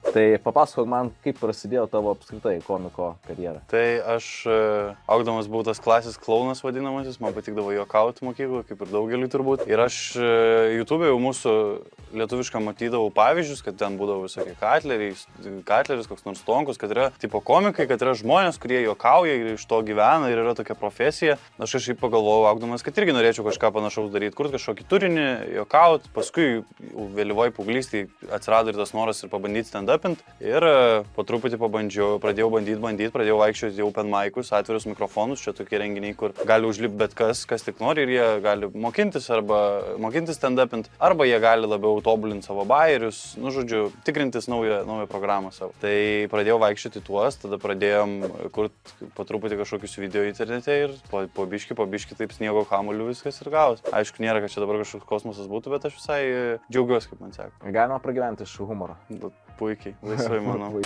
Tai papasakok man, kaip prasidėjo tavo apskritai komiko karjera. Tai aš augdamas buvau tas klasės klounas vadinamasis, man patikdavo juokauti mokykloje, kaip ir daugeliui turbūt. Ir aš YouTube jau mūsų lietuvišką matydavau pavyzdžius, kad ten būdavo visokie Katleris, koks nors Tonkus, kad yra tipo komikai, kad yra žmonės, kurie juokauja ir iš to gyvena ir yra tokia profesija. Aš kažkaip pagalvojau, augdamas, kad irgi norėčiau kažką panašaus daryti, kurti kažkokį turinį, juokauti. Paskui vėlyvoj paauglystėj atsirado ir tas noras ir pabandyti stand-upint. Ir po truputį pradėjau bandyti, pradėjau vaikščioti open mic'us, atvirus mikrofonus, čia tokie renginiai, kur gali užlipti bet kas tik nori ir jie gali mokintis stand-upint, arba jie gali labiau tobulinti savo bajerius, nu žodžiu, tikrintis naują programą savo. Tai pradėjau vaikščioti tuos, tada pradėjom kurti po truputį kažkokius video internete ir po biški taip sniego kamuoliu viskas ir gavos. Aišku, nėra, kad čia dabar kažkoks kosmosas būtų, bet aš visai džiaugiuosi, kaip man sako. Galima pragyventi iš humoro. Puikiai, laisvai manau.